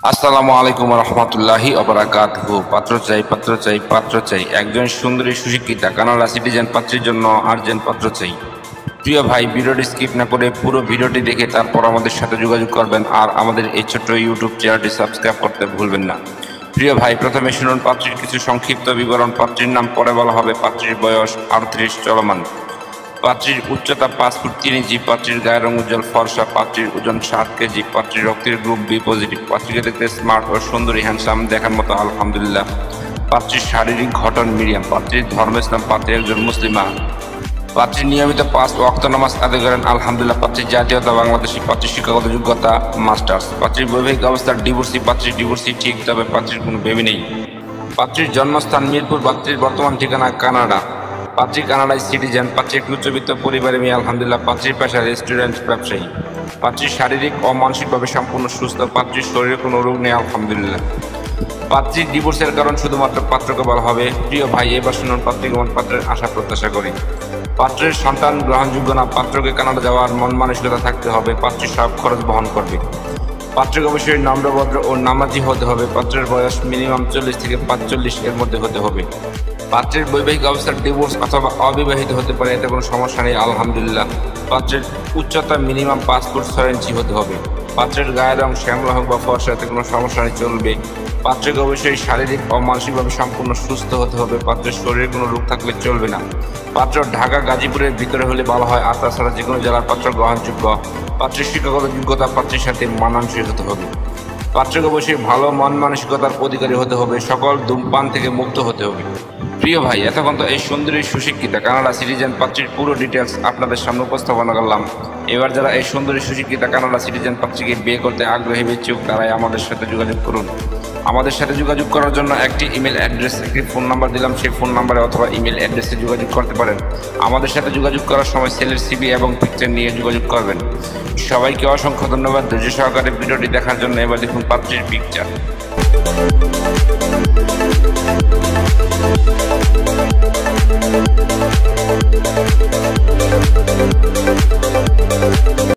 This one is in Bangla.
আসসালামু আলাইকুম রহমতুল্লাহি অবরাকাতুহু। পাত্র চাই একজন সুন্দরী সুশিক্ষিতা কানাডা সিটিজেন পাত্রীর জন্য আর্জেন্ট পাত্র চাই। প্রিয় ভাই, ভিডিওটি স্কিপ না করে পুরো ভিডিওটি দেখে তারপর আমাদের সাথে যোগাযোগ করবেন, আর আমাদের এই ছোট্ট ইউটিউব চ্যানেলটি সাবস্ক্রাইব করতে ভুলবেন না। প্রিয় ভাই, প্রথমে শুনুন পাত্রীর কিছু সংক্ষিপ্ত বিবরণ। পাত্রীর নাম পরে বলা হবে। পাত্রীর বয়স 38 চলমান। পাত্রীর উচ্চতা 5 ফুট 3 ইঞ্চি। পাত্রীর গায়ের রং উজ্জ্বল ফর্সা। পাত্রীর ওজন 60 কেজি। পাত্রীর রক্তের গ্রুপ বি পজিটিভ। পাত্রীকে দেখতে স্মার্ট ও সুন্দরী, হ্যান্ডসাম, দেখার মতো আলহামদুলিল্লাহ। পাত্রীর শারীরিক গঠন মিডিয়াম। পাত্রীর ধর্ম ইসলাম। পাত্রী একজন মুসলিমা। পাত্রী নিয়মিত 5 ওয়াক্ত নামাজ আদায় করেন আলহামদুলিল্লাহ। পাত্রীর জাতীয়তা বাংলাদেশী। পাত্রীর শিক্ষাগত যোগ্যতা মাস্টার্স। পাত্রীর বৈবাহিক অবস্থা ডিভোর্সি। পাত্রীর ডিভোর্সি ঠিক, তবে পাত্রীর কোনো বেবি নেই। পাত্রীর জন্মস্থান মিরপুর। পাত্রীর বর্তমান ঠিকানা কানাডা। পাত্রী কানাডায় সিটিজেন। পাত্রী একটি উচ্চবিত্ত পরিবারে মেয়ে আলহামদুলিল্লাহ। পাত্রীর পেশা রেস্টুরেন্ট ব্যবসায়ী। পাত্রীর শারীরিক ও মানসিকভাবে সম্পূর্ণ সুস্থ। পাত্রীর শরীরে কোনো রোগ নেই আলহামদুলিল্লাহ। পাত্রীর ডিভোর্সের কারণ শুধুমাত্র পাত্রকে বলা হবে। প্রিয় ভাই, এবার শুনুন পাত্রী কেমন পাত্রের আশা প্রত্যাশা করি। পাত্রের সন্তান গ্রহণযোগ্য না। পাত্রকে কানাডা যাওয়ার মন মানসিকতা থাকতে হবে। পাত্রী সব খরচ বহন করবে। পাত্রকে অবশ্যই নম্রভদ্র ও নামাজি হতে হবে। পাত্রের বয়স মিনিমাম 40 থেকে 45 এর মধ্যে হতে হবে। পাত্রের বৈবাহিক অবস্থার ডিভোর্স অথবা অবিবাহিত হতে পারে, এতে কোনো সমস্যা নেই আলহামদুলিল্লাহ। পাত্রের উচ্চতা মিনিমাম 5 ফুট 6 ইঞ্চি হতে হবে। পাত্রের গায়ের রং শ্যামলা হোক বা ফর্সা, এতে কোনো সমস্যা নেই, চলবে। পাত্রকে অবশ্যই শারীরিক ও মানসিকভাবে সম্পূর্ণ সুস্থ হতে হবে। পাত্রের শরীরে কোনো রোগ থাকলে চলবে না। পাত্র ঢাকা গাজীপুরের ভিতরে হলে ভালো হয়, আর তাছাড়া যে কোনো জেলার পাত্র গ্রহণযোগ্য। পাত্রের শিক্ষাগত যোগ্যতা পাত্রের সাথে মানানসই হতে হবে। পাত্রকে অবশ্যই ভালো মন মানসিকতার অধিকারী হতে হবে। সকল ধূমপান থেকে মুক্ত হতে হবে। প্রিয় ভাই, এতক্ষণ তো এই সুন্দরী সুশিক্ষিতা কানাডা সিটিজেন পাত্রীর পুরো ডিটেলস আপনাদের সামনে উপস্থাপনা করলাম। এবার যারা এই সুন্দরী সুশিক্ষিতা কানাডা সিটিজেন পাত্রীকে বিয়ে করতে আগ্রহী ইচ্ছুক, তারাই আমাদের সাথে যোগাযোগ করুন। আমাদের সাথে যোগাযোগ করার জন্য একটি ইমেল অ্যাড্রেস, একটি ফোন নাম্বার দিলাম। সেই ফোন নাম্বারে অথবা ইমেল অ্যাড্রেসে যোগাযোগ করতে পারেন। আমাদের সাথে যোগাযোগ করার সময় ছেলের সিভি এবং পিকচার নিয়ে যোগাযোগ করবেন। সবাইকে অসংখ্য ধন্যবাদ ধৈর্য সহকারে ভিডিওটি দেখার জন্য। এবার দেখুন পাত্রীর পিকচার।